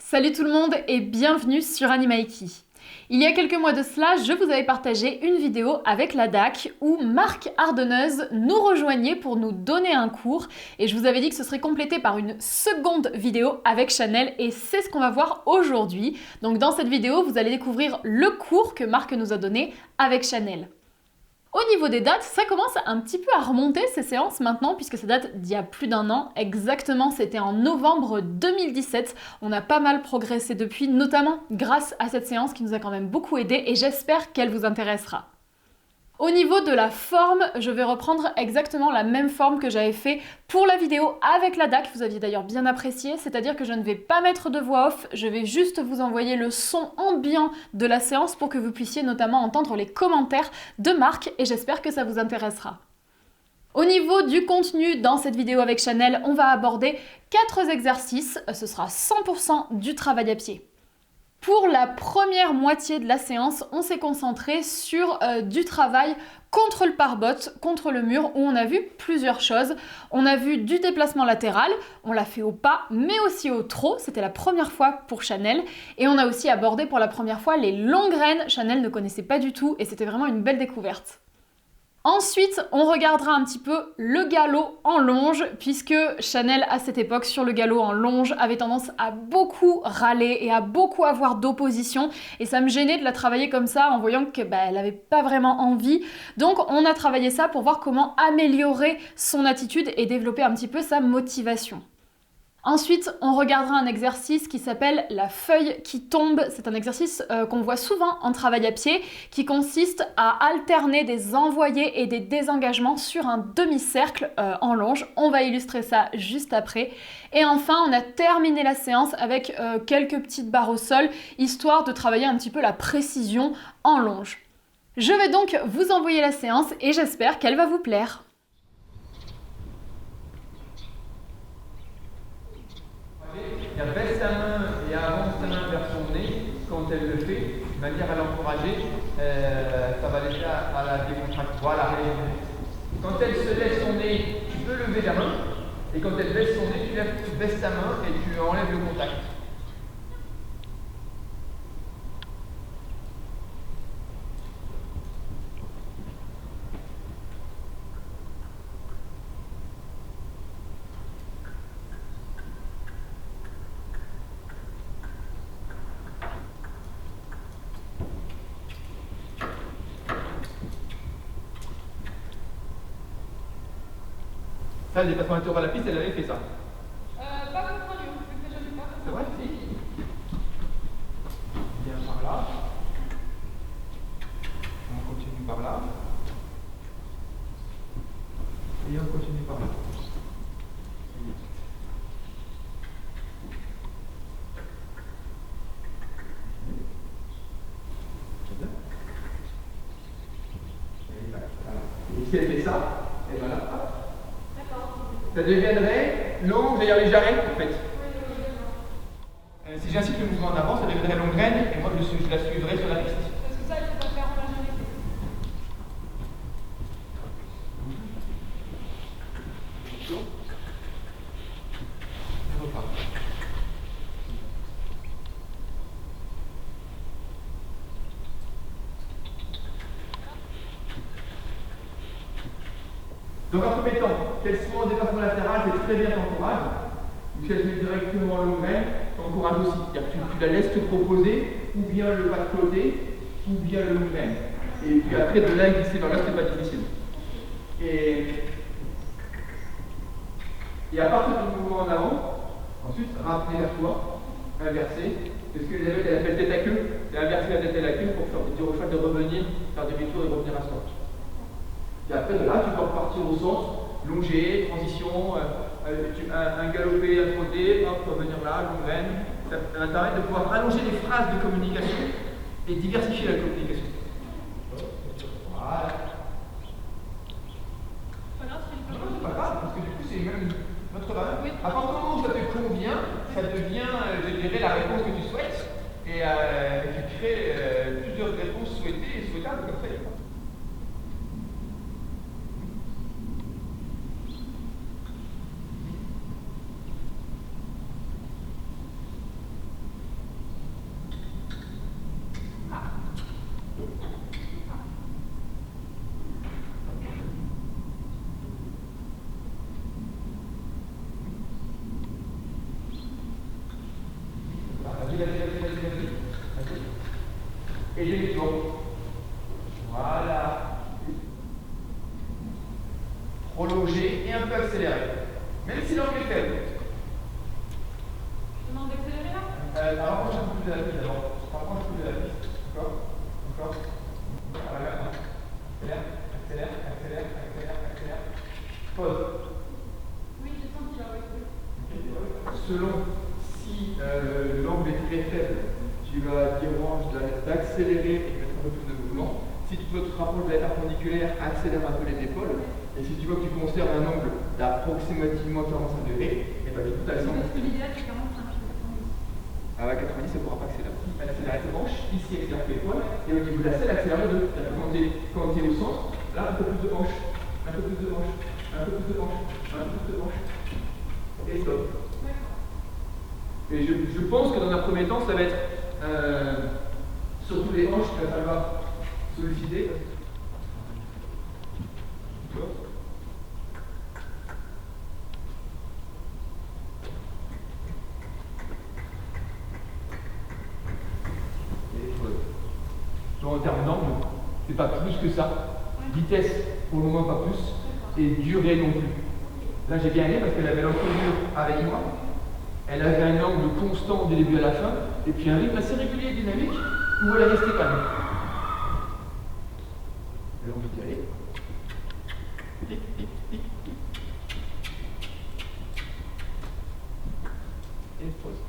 Salut tout le monde et bienvenue sur Animaiki. Il y a quelques mois de cela, je vous avais partagé une vidéo avec la DAC où Marc Ardenneuse nous rejoignait pour nous donner un cours et je vous avais dit que ce serait complété par une seconde vidéo avec Chanel et c'est ce qu'on va voir aujourd'hui. Donc dans cette vidéo, vous allez découvrir le cours que Marc nous a donné avec Chanel. Au niveau des dates, ça commence un petit peu à remonter ces séances maintenant puisque ça date d'il y a plus d'un an. Exactement, c'était en novembre 2017. On a pas mal progressé depuis, notamment grâce à cette séance qui nous a quand même beaucoup aidé et j'espère qu'elle vous intéressera. Au niveau de la forme, je vais reprendre exactement la même forme que j'avais fait pour la vidéo avec la DAC, vous aviez d'ailleurs bien apprécié, c'est-à-dire que je ne vais pas mettre de voix off, je vais juste vous envoyer le son ambiant de la séance pour que vous puissiez notamment entendre les commentaires de Marc et j'espère que ça vous intéressera. Au niveau du contenu dans cette vidéo avec Chanel, on va aborder 4 exercices, ce sera 100% du travail à pied. Pour la première moitié de la séance, on s'est concentré sur du travail contre le pare-botte, contre le mur, où on a vu plusieurs choses. On a vu du déplacement latéral, on l'a fait au pas, mais aussi au trot, c'était la première fois pour Chanel. Et on a aussi abordé pour la première fois les longues graines, Chanel ne connaissait pas du tout et c'était vraiment une belle découverte. Ensuite, on regardera un petit peu le galop en longe, puisque Chanel, à cette époque, sur le galop en longe, avait tendance à beaucoup râler et à beaucoup avoir d'opposition. Et ça me gênait de la travailler comme ça, en voyant qu'elle n'avait pas vraiment envie. Donc, on a travaillé ça pour voir comment améliorer son attitude et développer un petit peu sa motivation. Ensuite, on regardera un exercice qui s'appelle la feuille qui tombe. C'est un exercice qu'on voit souvent en travail à pied qui consiste à alterner des envoyés et des désengagements sur un demi-cercle en longe. On va illustrer ça juste après. Et enfin, on a terminé la séance avec quelques petites barres au sol, histoire de travailler un petit peu la précision en longe. Je vais donc vous envoyer la séance et j'espère qu'elle va vous plaire. Elle baisse sa main et avance sa main vers son nez quand elle le fait, de manière à l'encourager. Ça va l'aider à la décontracter. Voilà. Quand elle se lève son nez, tu peux lever la main. Et quand elle baisse son nez, tu baisses ta main et tu enlèves le contact. Ça, le dépassement latéral à la piste, elle avait fait ça. Pas comme moi, je fais pas. C'est vrai, si. Viens par là. On continue par là. Et on continue par là. Et si elle fait ça, et voilà. Ça deviendrait longue, d'ailleurs les jarrets en fait. Si j'incite le mouvement en avant, ça deviendrait longue graine et moi je la suivrai sur la piste. Parce que ça, il faut pas faire en majorité. Je repars. Donc en premier temps, qu'elle soit en déplacement latéral, c'est très bien, t'encourage. Ou si elle se met directement en longue graine, t'encourage aussi. C'est-à-dire que tu la laisses te proposer ou bien le pas de côté, ou bien le longue graine. Et puis après de là glisser vers là, c'est pas difficile. Et à partir du mouvement en avant, ensuite ramener vers toi, inverser. C'est ce que les elle appelle tête à queue. Et inverser la tête à la queue pour faire dire au cheval de revenir, faire demi-tour et revenir à soi. Et après de là, tu peux repartir au centre, longer, transition, un galopé, un trotté, hop, revenir là, longue graine. Ça va permettre de pouvoir allonger les phrases de communication et diversifier la communication. Voilà. Non, c'est pas grave, parce que du coup, c'est même notre valeur. Oui. À partir du moment où ça te convient, ça devient, je dirais, la réponse que tu souhaites et tu crées plusieurs réponses souhaitées et souhaitables comme ça. prolonger et un peu accélérer. Même si l'angle est faible. Je demande d'accélérer là. Alors, je coupe de la piste d'abord. Franchement, je coupe de la piste. Encore. Encore. Voilà. Accélère, accélère, accélère, accélère, accélère. Pause. Oui, j'ai senti là, oui. Selon si l'angle est très faible, tu vas dire au hanche d'accélérer et mettre un peu plus de mouvement. Si tu veux te rapprocher de la perpendiculaire, accélère un peu les épaules. Et si tu vois que tu conserves un angle d'approximativement 45 degrés, et bien tout à Parce que l'idéal c'est 45. Ah ouais, 90, ça ne pourra pas accélérer. Elle accélère tes hanches, ici accélère tes épaules, et au niveau de la selle, accélère les deux. Quand tu es au centre, là un peu plus de hanches, un peu plus de hanches, un peu plus de hanches, un peu plus de hanches. Et stop. Et je pense que dans un premier temps, ça va être surtout les hanches qu'il va falloir solliciter. En termes d'angle, c'est pas plus que ça. Vitesse, pour le moment, pas plus. Et durée non plus. Là, j'ai bien aimé parce qu'elle avait l'encolure avec moi. Elle avait un angle constant du début à la fin. Et puis un rythme assez régulier et dynamique où elle est restée calme. Elle a envie d'y aller. Tic, tic, tic, tic. Et pause.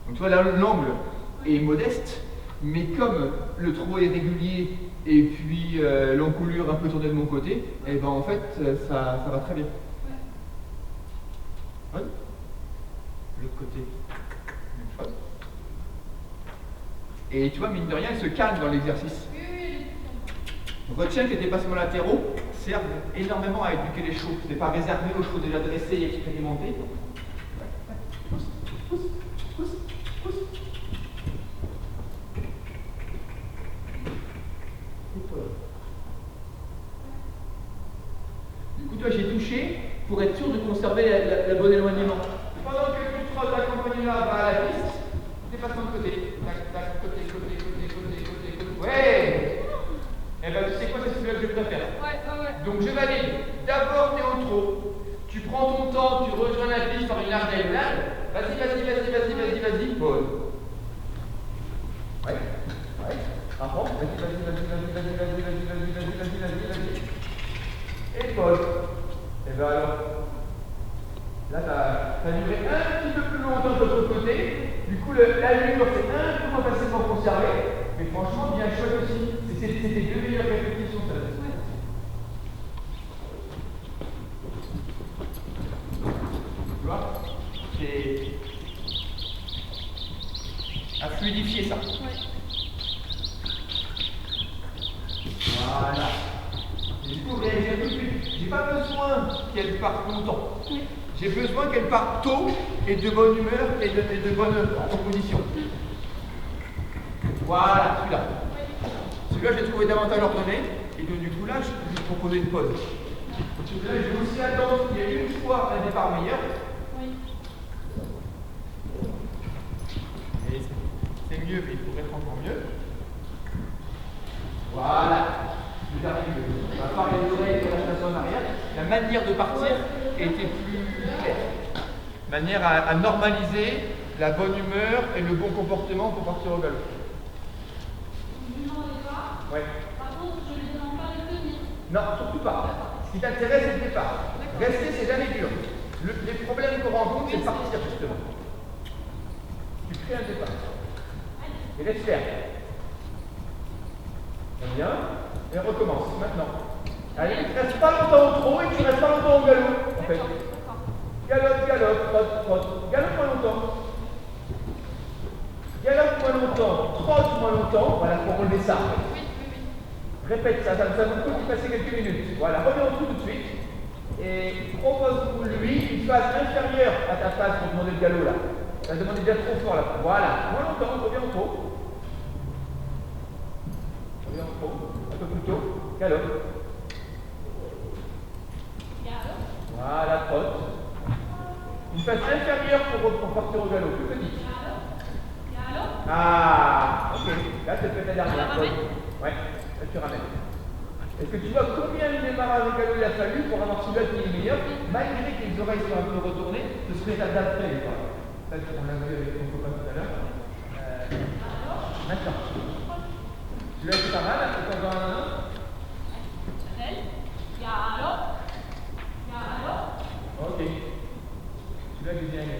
Donc, tu vois, là, l'angle est modeste. Mais comme le trot est régulier et puis l'encolure un peu tournée de mon côté, et ben en fait ça va très bien. Ouais. L'autre côté, même chose. Et tu vois, mine de rien, elle se calme dans l'exercice. Retiens que les dépassements latéraux servent énormément à éduquer les chevaux. Ce n'est pas réservé aux chevaux déjà dressés et expérimentés. Pousse, pousse, pousse, pousse. Du coup, toi, j'ai touché pour être sûr de conserver la bonne éloignement. Pendant que tu trottes accompagné-là à la piste, dépassement de côté. Tac, tac, côté, côté, côté, côté, côté, côté. Ouais! Eh bien, tu sais quoi, c'est celui-là que je préfère. Ouais. Donc, je valide. D'abord, tu es au trot. Tu prends ton temps, tu rejoins la piste par une large diagonale. Vas-y, vas-y, vas-y, vas-y, vas-y, vas-y. Pause. Ouais. Ouais. Rapproche. Vas-y, vas-y, vas-y, vas-y, vas-y, vas-y, vas-y, vas-y, vas-y, vas-y, vas-y. Et pause. Et bien alors, là, ça a duré un petit peu plus longtemps de l'autre côté. Du coup, l'allure, c'est un peu moins facilement conservé. Mais franchement, bien chouette aussi. C'était deux meilleures répétitions, ça. Tu vois, c'est à fluidifier ça. Voilà. Et du coup, réagir tout de suite. J'ai pas besoin qu'elle parte longtemps. J'ai besoin qu'elle parte tôt et de bonne humeur et de bonne composition. Voilà, celui-là. Celui-là, j'ai trouvé davantage ordonné. Et donc, du coup, là, je vais proposer une pause. Celui-là, je vais aussi attendre qu'il y ait une fois un départ meilleur. Et c'est mieux, mais il pourrait être encore mieux. Voilà. On va parler des oreilles de la station en arrière. La manière de partir était plus claire. Manière à normaliser la bonne humeur et le bon comportement pour partir au galop. Ouais. Par contre, je ne lui demande pas de tenir. Non, surtout pas. Ce qui t'intéresse, c'est le départ. Rester, c'est jamais dur. Les problèmes qu'on rencontre, c'est partir justement. Tu crées un départ. Et laisse faire. Très bien. Et on recommence maintenant. Allez, tu ne restes pas longtemps au trot et tu ne restes pas longtemps au galop. En fait. Galope, galope, trotte, trotte. Galope moins longtemps. Galope moins longtemps. Trotte moins longtemps. Voilà, pour relever ça. Répète ça, ça vaut le coup d'y passer quelques minutes. Voilà, reviens au trou tout de suite. Et propose pour lui une phase inférieure à ta phase pour demander le galop là. Ça demande déjà trop fort là. Voilà, moins longtemps, reviens au trot. Reviens au trot. Un peu plus tôt. Galope. Voilà, trotte. Une phase inférieure pour partir au galop, plus petite. Ah, ok. Là, c'est peut-être la dernière. Ouais, là tu ramènes. Est-ce que tu vois combien de démarrage au galop il a fallu pour avoir celui-là qui est meilleur, malgré que les oreilles soient un peu retournées, ce serait l'étape d'après. Ça, on l'a vu avec mon copain tout à l'heure. Maintenant. Celui-là c'est pas mal, c'est encore un an. Ok. Celui-là j'ai bien aimé.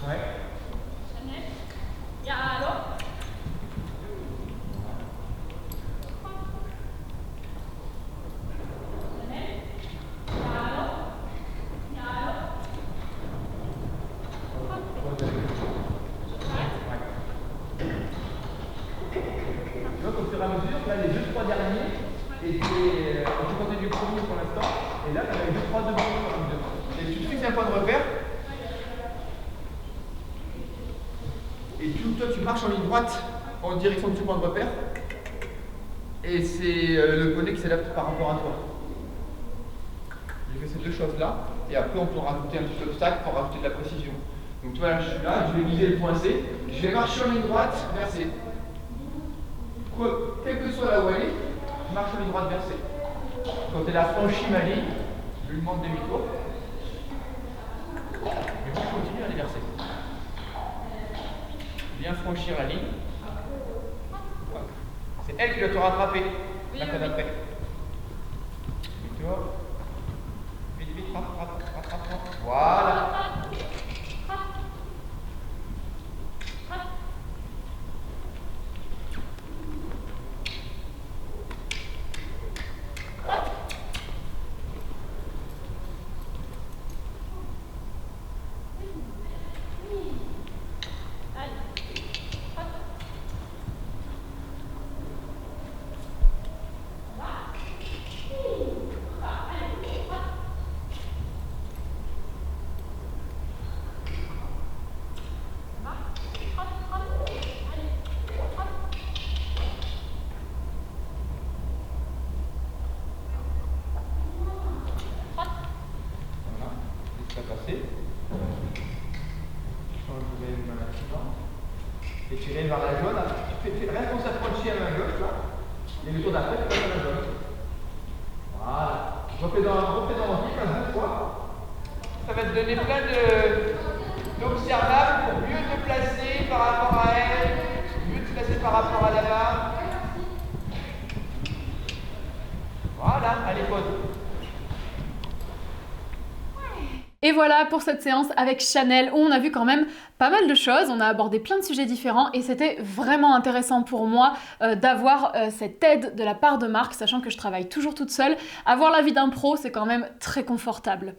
Ouais. Tu vois qu'au fur et à mesure, là les 2-3 derniers étaient. On comptait du premier pour l'instant, et là tu as les 2-3 de et tu fixes un point de repère. Et toi tu marches en ligne droite en direction de ce point de repère. Et c'est le poney qui s'adapte par rapport à toi. J'ai fait ces deux choses-là, et après on peut rajouter un petit obstacle pour rajouter de la précision. Donc tu vois, là je suis là, je vais viser le point C, je vais marcher en ligne droite vers C. Quelle que soit là où elle est, je marche en ligne droite vers C. Quand elle a franchi ma ligne, je lui demande demi-tour. Et moi je continue à aller vers C. Bien franchir la ligne. C'est elle qui doit te rattraper la fois d'après. Demi-tour. Vite, vite, rattrape. Voilà. Et tu viens vers la jaune, reste pour s'approcher à la main gauche, là. Et le tour d'après, tu passes à la jaune. Voilà. Refais dans le vif, un 2 fois. Ça va te donner plein d'observables pour mieux te placer par rapport à elle, mieux te placer par rapport à là-bas. Voilà, allez, pause. Et voilà pour cette séance avec Chanel où on a vu quand même pas mal de choses, on a abordé plein de sujets différents et c'était vraiment intéressant pour moi d'avoir cette aide de la part de Marc, sachant que je travaille toujours toute seule. Avoir l'avis d'un pro, c'est quand même très confortable.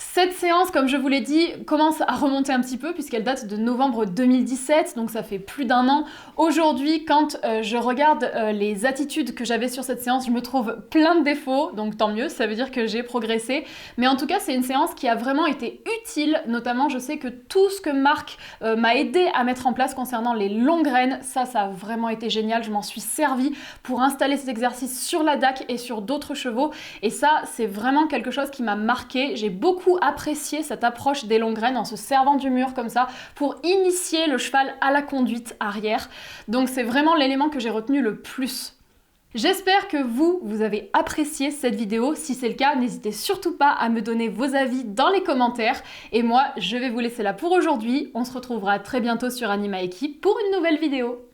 Cette séance, comme je vous l'ai dit, commence à remonter un petit peu puisqu'elle date de novembre 2017, donc ça fait plus d'un an. Aujourd'hui, quand je regarde les attitudes que j'avais sur cette séance, je me trouve plein de défauts, donc tant mieux, ça veut dire que j'ai progressé. Mais en tout cas, c'est une séance qui a vraiment été utile, notamment je sais que tout ce que Marc m'a aidé à mettre en place concernant les longues graines, ça a vraiment été génial, je m'en suis servi pour installer cet exercice sur la DAC et sur d'autres chevaux. Et ça, c'est vraiment quelque chose qui m'a marqué, j'ai beaucoup apprécié cette approche des longues graines en se servant du mur comme ça pour initier le cheval à la conduite arrière. Donc c'est vraiment l'élément que j'ai retenu le plus. J'espère que vous avez apprécié cette vidéo. Si c'est le cas, n'hésitez surtout pas à me donner vos avis dans les commentaires. Et moi, je vais vous laisser là pour aujourd'hui. On se retrouvera très bientôt sur Anima Eki pour une nouvelle vidéo.